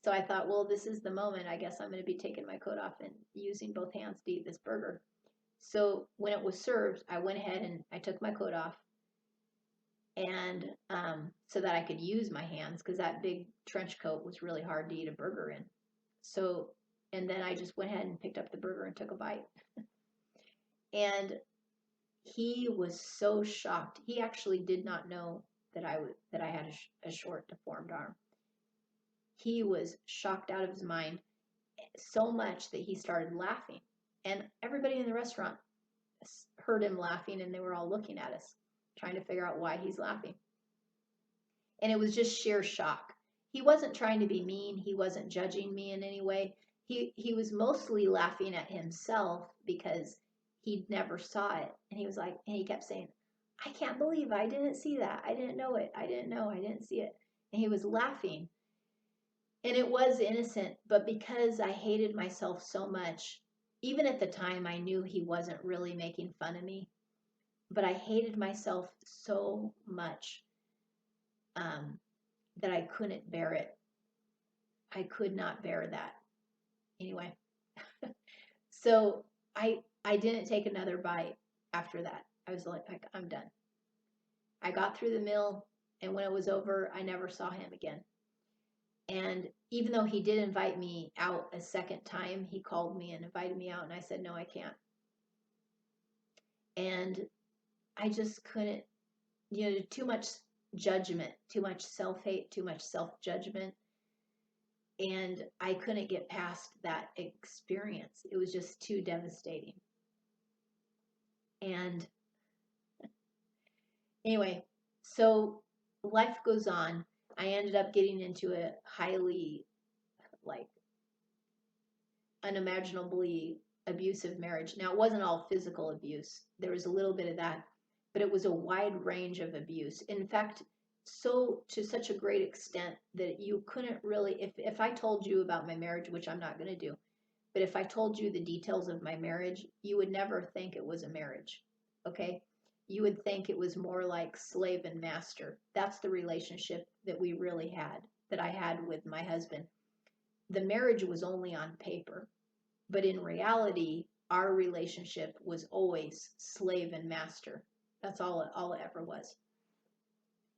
so I thought, well, this is the moment. I guess I'm going to be taking my coat off and using both hands to eat this burger. So when it was served, I went ahead and I took my coat off, and so that I could use my hands, because that big trench coat was really hard to eat a burger in. So, and then I just went ahead and picked up the burger and took a bite. And he was so shocked. He actually did not know that I had a short, deformed arm. He was shocked out of his mind, so much that he started laughing. And everybody in the restaurant heard him laughing, and they were all looking at us, trying to figure out why he's laughing. And it was just sheer shock. He wasn't trying to be mean. He wasn't judging me in any way. He was mostly laughing at himself because he never saw it. And he was like, and he kept saying, I can't believe I didn't see that. I didn't know it. I didn't know. I didn't see it. And he was laughing. And it was innocent, but because I hated myself so much, even at the time, I knew he wasn't really making fun of me, but I hated myself so much that I couldn't bear it. I could not bear that. Anyway, so I didn't take another bite after that. I was like, I'm done. I got through the meal, and when it was over, I never saw him again. And even though he did invite me out a second time, he called me and invited me out, and I said, no, I can't. And I just couldn't, too much judgment, too much self-hate, too much self-judgment. And I couldn't get past that experience. It was just too devastating. And anyway, so life goes on. I ended up getting into a highly, like, unimaginably abusive marriage. Now, it wasn't all physical abuse. There was a little bit of that, but it was a wide range of abuse. In fact, so to such a great extent that you couldn't really, if I told you about my marriage, which I'm not going to do, but if I told you the details of my marriage, you would never think it was a marriage. Okay? You would think it was more like slave and master. That's the relationship that we really had, that I had with my husband. The marriage was only on paper, but in reality, our relationship was always slave and master. That's all it ever was.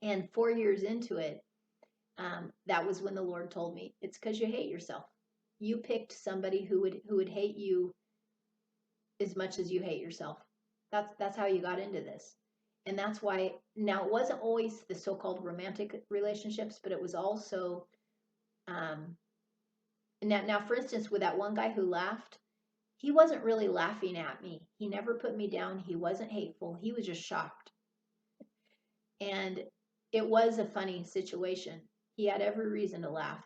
And 4 years into it, that was when the Lord told me, it's because you hate yourself. You picked somebody who would hate you as much as you hate yourself. That's how you got into this. And that's why, now, it wasn't always the so-called romantic relationships, but it was also now, for instance, with that one guy who laughed, he wasn't really laughing at me. He never put me down. He wasn't hateful. He was just shocked. And it was a funny situation. He had every reason to laugh.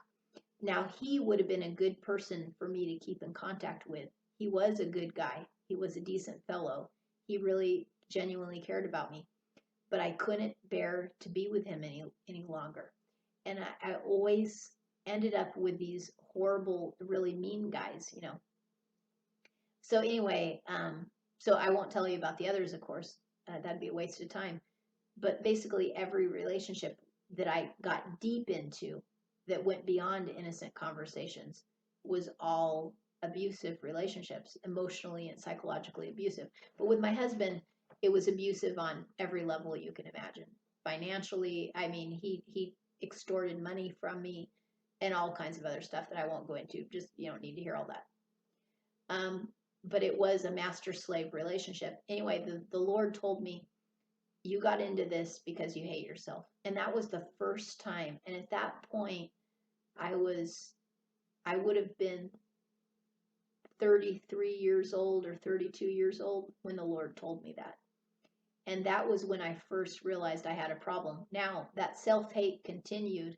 Now, he would have been a good person for me to keep in contact with. He was a good guy. He was a decent fellow. He really genuinely cared about me. But I couldn't bear to be with him any longer. And I always ended up with these horrible, really mean guys, you know. So anyway, so I won't tell you about the others, of course. That'd be a waste of time. But basically, every relationship that I got deep into that went beyond innocent conversations was all abusive relationships, emotionally and psychologically abusive. But with my husband, it was abusive on every level you can imagine. Financially, I mean, he extorted money from me and all kinds of other stuff that I won't go into. Just you don't need to hear all that. But it was a master slave relationship. Anyway, the Lord told me, you got into this because you hate yourself. And that was the first time. And at that point, I would have been 33 years old or 32 years old when the Lord told me that. And that was when I first realized I had a problem. Now, that self-hate continued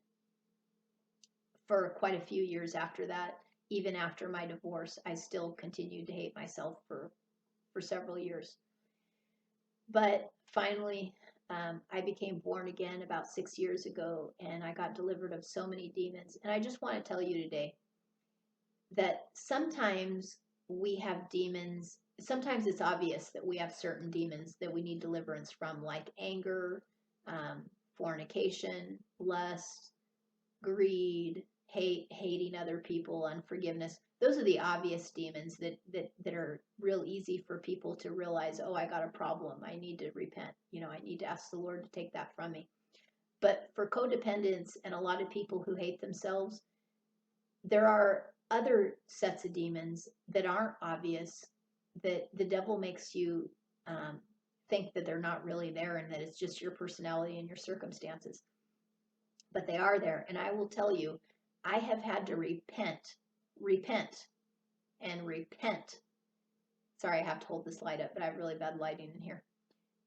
for quite a few years after that. Even after my divorce, I still continued to hate myself for several years. But finally, I became born again about 6 years ago, and I got delivered of so many demons. And I just want to tell you today that sometimes we have demons. Sometimes it's obvious that we have certain demons that we need deliverance from, like anger, fornication, lust, greed, hating other people, unforgiveness. Those are the obvious demons that are real easy for people to realize, oh, I got a problem. I need to repent. You know, I need to ask the Lord to take that from me. But for codependents and a lot of people who hate themselves, there are other sets of demons that aren't obvious, that the devil makes you think that they're not really there and that it's just your personality and your circumstances. But they are there. And I will tell you, I have had to repent, and repent. Sorry, I have to hold this light up, but I have really bad lighting in here.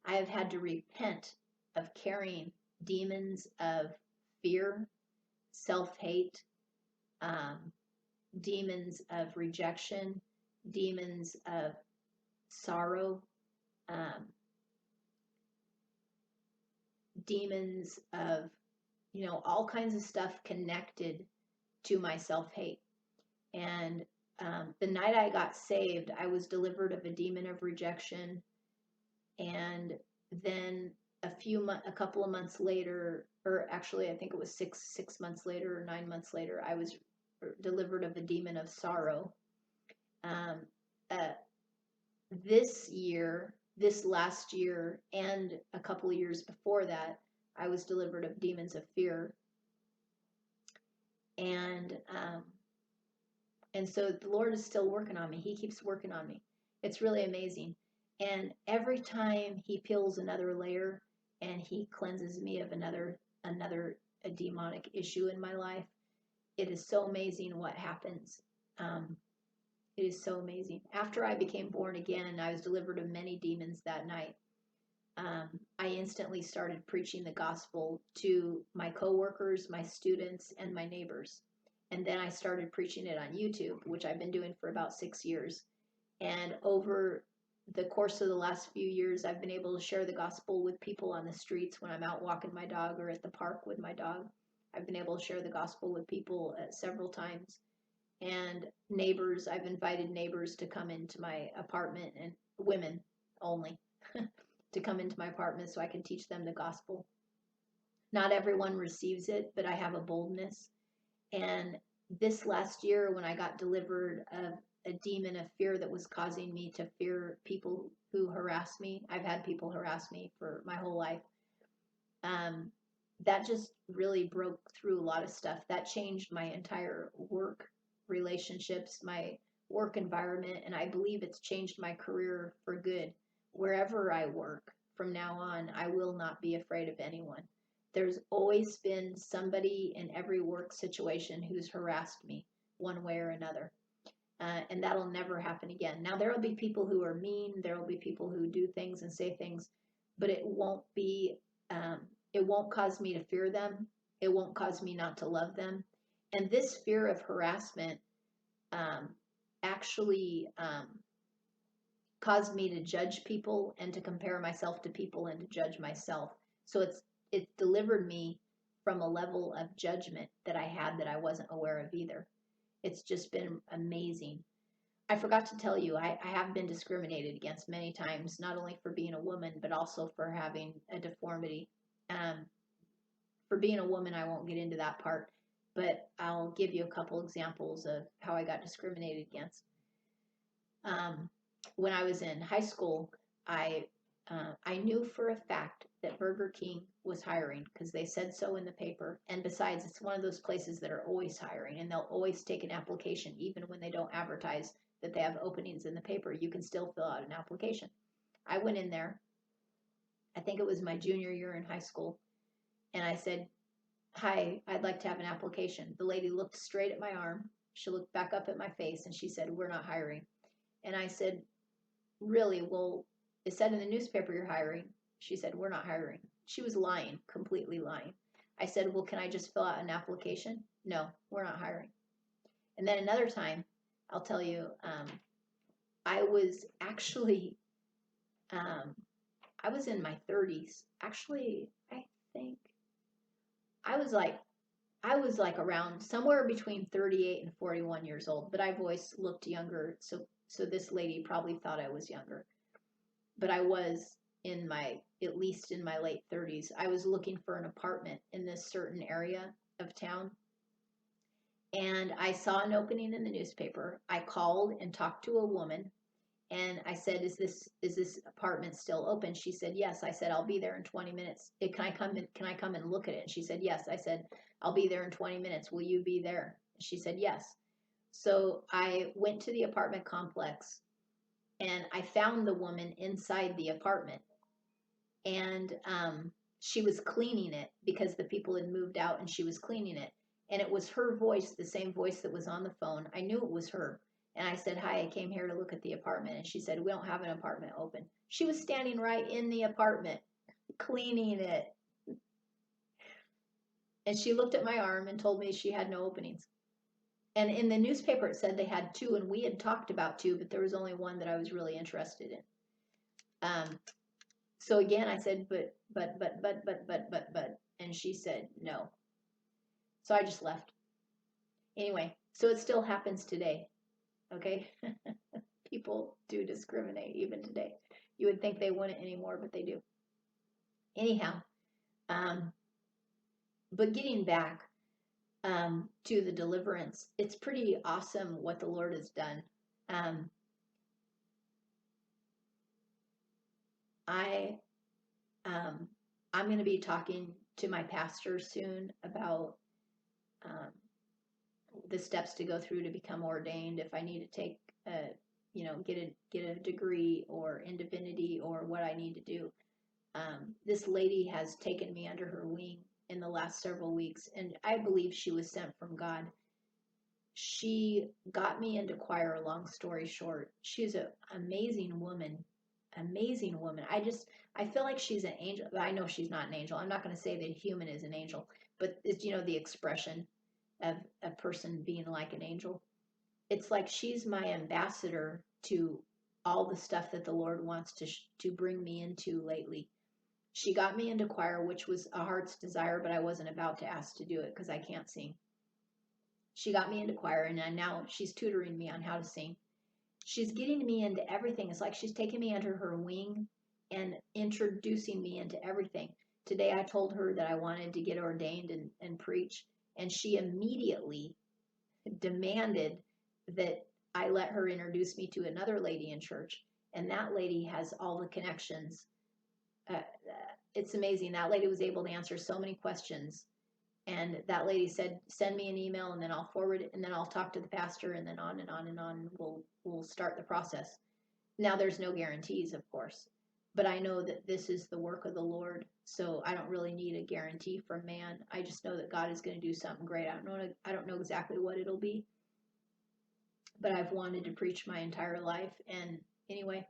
I have had to repent of carrying demons of fear, self-hate, demons of rejection, demons of sorrow, demons of, you know, all kinds of stuff connected to my self-hate. And the night I got saved, I was delivered of a demon of rejection. And then a couple of months later, or actually, I think it was six months later or 9 months later, I was delivered of a demon of sorrow. This last year, and a couple of years before that, I was delivered of demons of fear. And so the Lord is still working on me. He keeps working on me. It's really amazing. And every time he peels another layer and he cleanses me of another a demonic issue in my life, it is so amazing what happens. It is so amazing. After I became born again, I was delivered of many demons that night. I instantly started preaching the gospel to my coworkers, my students, and my neighbors. And then I started preaching it on YouTube, which I've been doing for about 6 years. And over the course of the last few years, I've been able to share the gospel with people on the streets when I'm out walking my dog or at the park with my dog. I've been able to share the gospel with people several times. And neighbors, I've invited neighbors to come into my apartment, and women only, to come into my apartment so I can teach them the gospel. Not everyone receives it, but I have a boldness. And this last year, when I got delivered of a demon of fear that was causing me to fear people who harass me, I've had people harass me for my whole life. That just really broke through a lot of stuff. That changed my entire work relationships, my work environment, and I believe it's changed my career for good. Wherever I work from now on, I will not be afraid of anyone. There's always been somebody in every work situation who's harassed me one way or another. And that'll never happen again. Now, there will be people who are mean. There will be people who do things and say things, but it won't be It won't cause me to fear them. It won't cause me not to love them. And this fear of harassment um, actually caused me to judge people and to compare myself to people and to judge myself. So it delivered me from a level of judgment that I had that I wasn't aware of either. It's just been amazing. I forgot to tell you, I have been discriminated against many times, not only for being a woman, but also for having a deformity. Um, for being a woman, I won't get into that part, but I'll give you a couple examples of how I got discriminated against. Um, when I was in high school, I I knew for a fact that Burger King was hiring because they said so in the paper. And besides, it's one of those places that are always hiring, and they'll always take an application, even when they don't advertise that they have openings in the paper. You can still fill out an application. I went in there. I think it was my junior year in high school, and I said, "Hi, I'd like to have an application." The lady looked straight at my arm. She looked back up at my face, and she said, "We're not hiring." And I said, "Really? Well, it said in the newspaper you're hiring." She said, "We're not hiring." She was lying, completely lying. I said, "Well, can I just fill out an application?" "No, we're not hiring." And then another time, I'll tell you, I was actually, um, I was in my 30s. Actually, I think I was like, I was like around somewhere between 38 and 41 years old, but I've always looked younger. So this lady probably thought I was younger, but I was in my, at least in my late 30s. I was looking for an apartment in this certain area of town, and I saw an opening in the newspaper. I called and talked to a woman, and I said, "Is this apartment still open?" She said, "Yes." I said, "I'll be there in 20 minutes. Can I come in? Can I come and look at it?" And she said, "Yes." I said, "I'll be there in 20 minutes. Will you be there?" She said, "Yes." So I went to the apartment complex, and I found the woman inside the apartment, and she was cleaning it because the people had moved out, and she was cleaning it. And it was her voice, the same voice that was on the phone. I knew it was her. And I said, "Hi, I came here to look at the apartment." And she said, "We don't have an apartment open." She was standing right in the apartment, cleaning it. And she looked at my arm and told me she had no openings. And in the newspaper, it said they had two, and we had talked about two, but there was only one that I was really interested in. So again, I said, but, and she said, "No." So I just left. Anyway, so it still happens today. Okay. People do discriminate even today. You would think they wouldn't anymore, but they do. Anyhow, um, but getting back to the deliverance, it's pretty awesome what the Lord has done. Um, I I'm going to be talking to my pastor soon about um, the steps to go through to become ordained. If I need to take a, get a degree or in divinity, or what I need to do. This lady has taken me under her wing in the last several weeks, and I believe she was sent from God. She got me into choir, long story short. She's an amazing woman. Amazing woman. I feel like she's an angel. I know she's not an angel. I'm not going to say that a human is an angel, but it's, the expression of a person being like an angel. It's like she's my ambassador to all the stuff that the Lord wants to bring me into lately. She got me into choir, which was a heart's desire, but I wasn't about to ask to do it because I can't sing. She got me into choir, and now she's tutoring me on how to sing. She's getting me into everything. It's like she's taking me under her wing and introducing me into everything. Today I told her that I wanted to get ordained and preach, and she immediately demanded that I let her introduce me to another lady in church. And that lady has all the connections. It's amazing. That lady was able to answer so many questions. And that lady said, "Send me an email, and then I'll forward it, and then I'll talk to the pastor, and then on and on and on. We'll start the process." Now there's no guarantees, of course, but I know that this is the work of the Lord, so I don't really need a guarantee from man. I just know that God is going to do something great. I don't know exactly what it'll be, but I've wanted to preach my entire life, and anyway,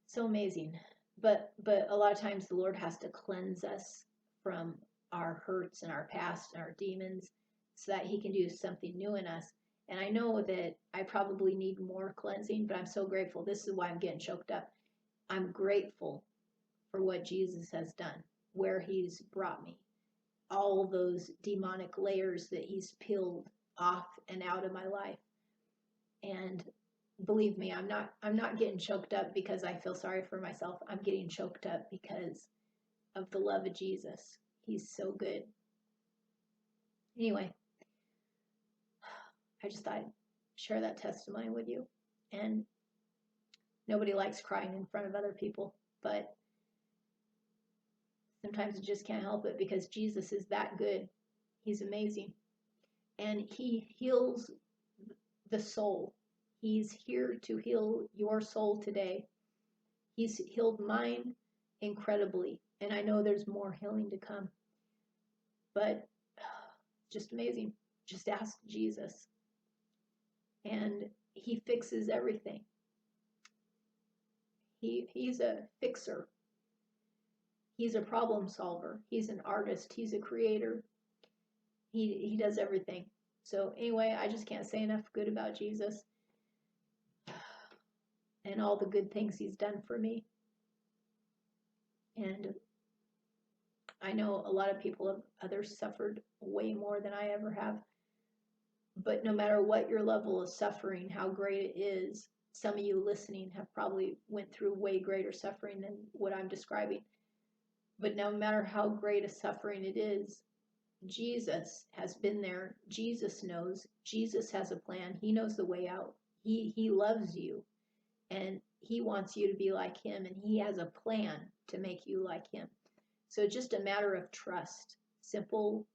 so amazing. but a lot of times the Lord has to cleanse us from our hurts and our past and our demons so that he can do something new in us. And I know that I probably need more cleansing, but I'm so grateful. This is why I'm getting choked up. I'm grateful for what Jesus has done, where he's brought me, all those demonic layers that he's peeled off and out of my life. And believe me, I'm not getting choked up because I feel sorry for myself. I'm getting choked up because of the love of Jesus. He's so good. Anyway, I just thought I'd share that testimony with you. And nobody likes crying in front of other people, but sometimes you just can't help it because Jesus is that good. He's amazing. And he heals the soul. He's here to heal your soul today. He's healed mine incredibly. And I know there's more healing to come. But just amazing. Just ask Jesus. And he fixes everything. He's a fixer. He's a problem solver. He's an artist. He's a creator. He does everything. So anyway, I just can't say enough good about Jesus and all the good things he's done for me. And I know a lot of people have others suffered way more than I ever have. But no matter what your level of suffering, how great it is, some of you listening have probably went through way greater suffering than what I'm describing. But no matter how great a suffering it is, Jesus has been there. Jesus knows. Jesus has a plan. He knows the way out. He loves you, and he wants you to be like him, and he has a plan to make you like him. So it's just a matter of trust. Simple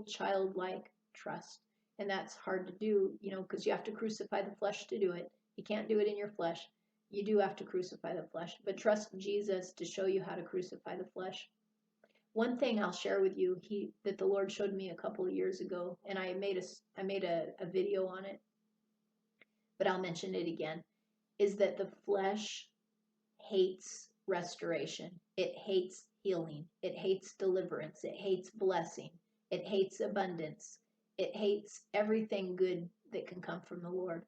childlike trust. And that's hard to do, because you have to crucify the flesh to do it. You can't do it in your flesh. You do have to crucify the flesh, but trust Jesus to show you how to crucify the flesh. One thing I'll share with you that the Lord showed me a couple of years ago, and I made a video on it, but I'll mention it again, is that the flesh hates restoration. It hates healing. It hates deliverance. It hates blessing. It hates abundance. It hates everything good that can come from the Lord.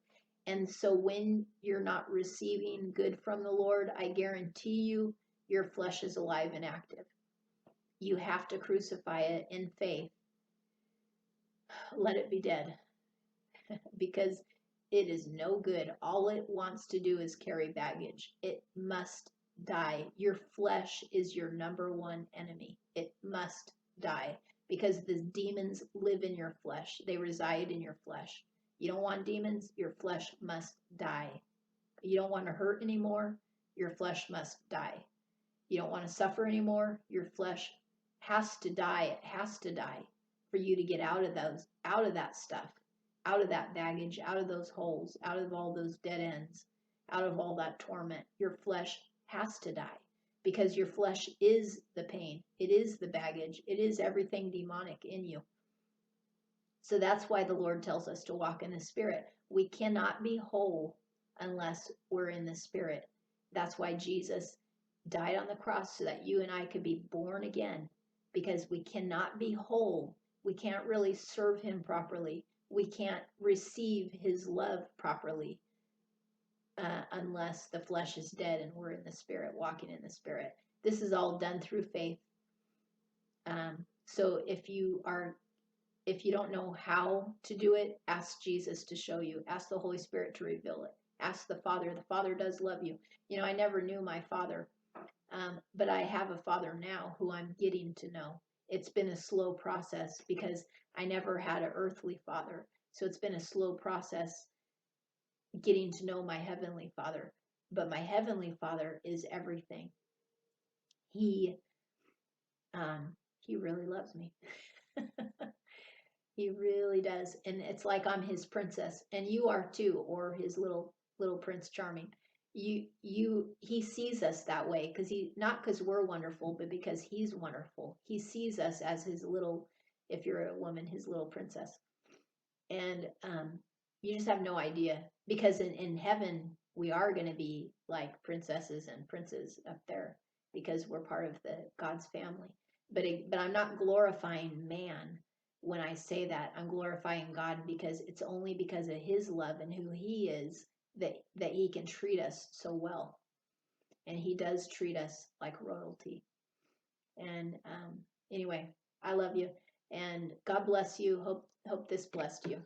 And so when you're not receiving good from the Lord, I guarantee you, your flesh is alive and active. You have to crucify it in faith. Let it be dead. Because it is no good. All it wants to do is carry baggage. It must die. Your flesh is your number one enemy. It must die because the demons live in your flesh. They reside in your flesh. You don't want demons, your flesh must die. You don't want to hurt anymore, your flesh must die. You don't want to suffer anymore, your flesh has to die. It has to die for you to get out of that stuff, out of that baggage, out of those holes, out of all those dead ends, out of all that torment. Your flesh has to die because your flesh is the pain. It is the baggage. It is everything demonic in you. So that's why the Lord tells us to walk in the Spirit. We cannot be whole unless we're in the Spirit. That's why Jesus died on the cross so that you and I could be born again, because we cannot be whole. We can't really serve him properly. We can't receive his love properly unless the flesh is dead and we're in the Spirit, walking in the Spirit. This is all done through faith. So if you don't know how to do it, ask Jesus to show you. Ask the Holy Spirit to reveal it. Ask the Father. The Father does love you. I never knew my father, but I have a father now who I'm getting to know. It's been a slow process because I never had an earthly father. So it's been a slow process getting to know my heavenly Father. But my heavenly Father is everything. He really loves me. He really does. And it's like I'm his princess, and you are too, or his little Prince Charming. He sees us that way not because we're wonderful, but because he's wonderful. He sees us as his little, if you're a woman, his little princess. And you just have no idea, because in heaven we are going to be like princesses and princes up there because we're part of the God's family. But I'm not glorifying man when I say that. I'm glorifying God because it's only because of his love and who he is that he can treat us so well. And he does treat us like royalty. And anyway, I love you and God bless you. Hope this blessed you.